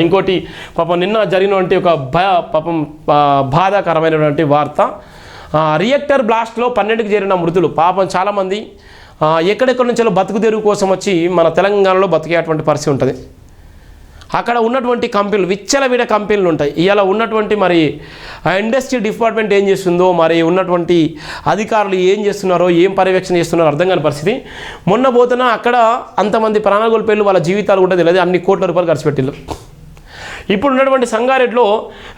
ఇంకోటి పాపం నిన్న జరిగినటువంటి ఒక పాపం బాధాకరమైనటువంటి వార్త, రియాక్టర్ బ్లాస్ట్లో 12కి చేరిన మృతులు. పాపం చాలామంది ఎక్కడెక్కడి నుంచో బతుకు తెరువు కోసం వచ్చి మన తెలంగాణలో బతికేటువంటి పరిస్థితి ఉంటుంది. అక్కడ ఉన్నటువంటి కంపెనీలు విచ్చలవిడ కంపెనీలు ఉంటాయి. ఇలా ఉన్నటువంటి మరి ఇండస్ట్రీ డిపార్ట్మెంట్ ఏం చేస్తుందో, మరి ఉన్నటువంటి అధికారులు ఏం చేస్తున్నారో, ఏం పర్యవేక్షణ చేస్తున్నారో అర్థం కాని పరిస్థితి. మొన్న పోతున్నా అక్కడ అంతమంది ప్రాణాలు కోల్పోయి వాళ్ళ జీవితాలు కూడా తెలియదు, అన్ని కోట్ల రూపాయలు ఖర్చు పెట్టిళ్ళు. ఇప్పుడు ఉన్నటువంటి సంగారెడ్డిలో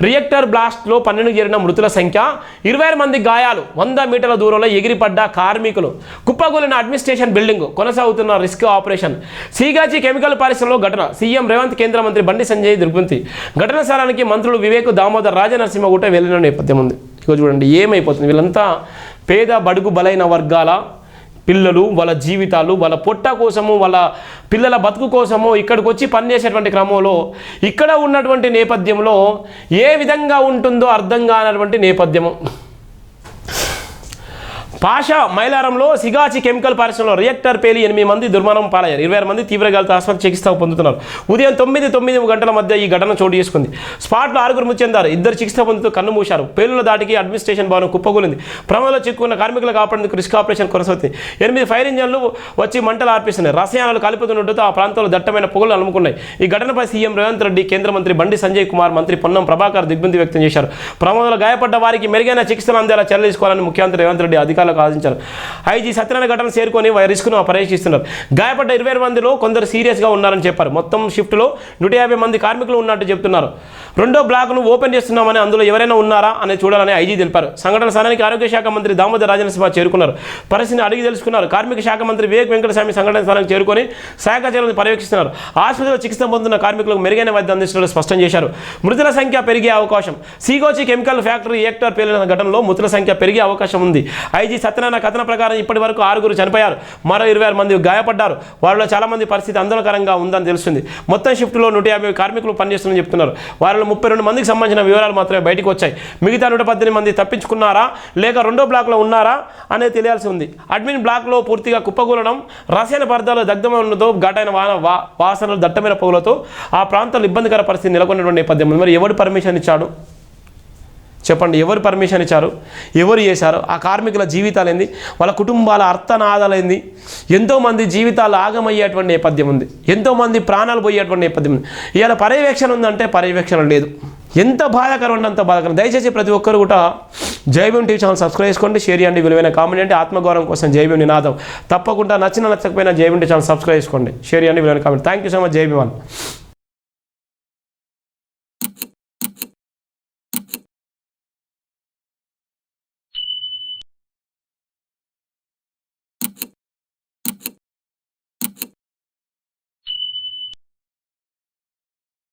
రియాక్టర్ బ్లాస్ట్లో 12కి చేరిన మృతుల సంఖ్య, 26 మంది గాయాలు, 100 మీటర్ల దూరంలో ఎగిరిపడ్డ కార్మికులు, కుప్పగూలిన అడ్మినిస్ట్రేషన్ బిల్డింగ్, కొనసాగుతున్న రిస్క్ ఆపరేషన్. సీగాచి కెమికల్ పరిశ్రమలో ఘటన, సీఎం రేవంత్ కేంద్ర మంత్రి బండి సంజయ్ దిగ్భ్రాంతి. ఘటనా స్థలానికి మంత్రులు వివేక్, దామోదర్, రాజనరసింహగుట్ట వెళ్ళిన నేపథ్యం ఉంది. ఇక చూడండి ఏమైపోతుంది. వీళ్ళంతా పేద బడుగు బలైన వర్గాల పిల్లలు, వాళ్ళ జీవితాలు, వాళ్ళ పొట్ట కోసము, వాళ్ళ పిల్లల బతుకు కోసము ఇక్కడికి వచ్చి పనిచేసేటువంటి క్రమంలో ఇక్కడ ఉన్నటువంటి నేపథ్యంలో ఏ విధంగా ఉంటుందో అర్థం కానటువంటి నేపథ్యము. పాషా మైలారంలో సిగాచి కెమికల్ పరిశ్రమలో రియాక్టర్ పేలి 8 మంది దుర్మరణం పాలయ్యారు. 26 మంది తీవ్రగాలితో ఆసుపత్రి చికిత్స పొందుతున్నారు. ఉదయం 9 గంటల మధ్య ఈ ఘటన చోటు చేసుకుంది. స్పాట్లో 6 మృతి చెందారు, 2 చికిత్స పొందుతూ కన్ను మూశారు. పేలుల దాటికి అడ్మినిస్ట్రేషన్ భవనం కుప్పకూలింది. ప్రమాదంలో చిక్కుకున్న కార్మికులు కాపాడేందుకు రిస్క్ ఆపరేషన్ కొనసాగుతుంది. 8 ఫైర్ ఇంజన్లు వచ్చి మంటలు ఆర్పిస్తున్నాయి. రసాయనాలు కలుపుతుండటంతో ఆ ప్రాంతంలో దట్టమైన పొగలు అలుముకున్నాయి. ఈ ఘటనపై సీఎం రేవంత్ రెడ్డి, కేంద్ర మంత్రి బండి సంజయ్ కుమార్, మంత్రి పొన్నం ప్రభాకర్ దిగ్భ్రాంతి వ్యక్తం చేశారు. ప్రమాదంలో గాయపడ్డ వారికి మెరుగైన చికిత్సలు అందేలా చర్యలు తీసుకోవాలని ముఖ్యమంత్రి రేవంత్ రెడ్డి అధికారులకు ఆదేశించారు. ఐజీ సత్యనారాయణ ఘటన చేరుకొని రిస్క్ను పర్యవేక్షిస్తున్నారు. గాయపడ్డ 20 మందిలో కొందరు సీరియస్గా ఉన్నారని చెప్పారు. మొత్తం షిఫ్ట్లో 150 మంది కార్మికులు ఉన్నట్టు చెప్తున్నారు. 2వ బ్లాక్ను ఓపెన్ చేస్తున్నామని, అందులో ఎవరైనా ఉన్నారా అనేది చూడాలని ఐజీ తెలిపారు. సంఘటన స్థానానికి ఆరోగ్య శాఖ మంత్రి దామోదర్ రాజనరసింహ చేరుకున్నారు. పరిస్థితిని అడిగి తెలుసుకున్నారు. కార్మిక శాఖ మంత్రి వివేక్ వెంకటస్వామి సంఘటన స్థానానికి చేరుకొని శాఖ చర్యలను పర్యవేక్షిస్తున్నారు. ఆసుపత్రిలో చికిత్స పొందుతున్న కార్మికులకు మెరుగైన వైద్యం అందిస్తున్నట్లు స్పష్టం చేశారు. మృతుల సంఖ్య పెరిగే అవకాశం. సీగోచి కెమికల్ ఫ్యాక్టరీ రియాక్టర్ పేలిన ఘటనలో మృతుల సంఖ్య పెరిగే అవకాశం ఉంది. ఐజీ సత్యనారాయణ కథన ప్రకారం ఇప్పటి వరకు 6 చనిపోయారు, మరో 26 మంది గాయపడ్డారు. వారిలో చాలా మంది పరిస్థితి ఆందోళనకరంగా ఉందని తెలుస్తుంది. మొత్తం షిఫ్ట్లో 150 కార్మికులు పనిచేస్తున్నారని చెప్తున్నారు. వారిలో 32 మందికి సంబంధించిన వివరాలు మాత్రమే బయటకు వచ్చాయి. మిగతా 118 మంది తప్పించుకున్నారా లేక 2వ బ్లాక్లో ఉన్నారా అనేది తెలియాల్సి ఉంది. అడ్మిన్ బ్లాక్లో పూర్తిగా కుప్పగూలడం, రసాయన పదార్థాలు దగ్ధమనడంతో ఘటైన వాసనలు, దట్టమైన పొగలతో ఆ ప్రాంతంలో ఇబ్బందికర పరిస్థితి నెలకొన్నటువంటి నేపథ్యం. మరి ఎవరు పర్మిషన్ ఇచ్చాడు చెప్పండి? ఎవరు పర్మిషన్ ఇచ్చారు? ఎవరు చేశారు? ఆ కార్మికుల జీవితాలు ఏంది? వాళ్ళ కుటుంబాల అర్థనాదాలు ఏంది? ఎంతోమంది జీవితాలు ఆగమయ్యేటువంటి నేపథ్యం ఉంది. ఎంతోమంది ప్రాణాలు పోయేటువంటి నేపథ్యం ఉంది. ఇవాళ పర్యవేక్షణ ఉందంటే పర్యవేక్షణ లేదు. ఎంత బాధాకరం అంటే అంత బాధాకరం. దయచేసి ప్రతి ఒక్కరు కూడా జైభీం టీవీ ఛానల్ సబ్స్క్రైబ్ చేసుకోండి, షేర్ చేయండి, విలువైన కామెంట్ అంటే ఆత్మగౌరవం కోసం జైభీం నినాదం. తప్పకుండా నచ్చకపోయినా జైభీం టీవీ ఛానల్ సబ్స్క్రైబ్ చేసుకోండి, షేర్ చేయండి, విలువైన comment. Thank you so much. Jai Bhim.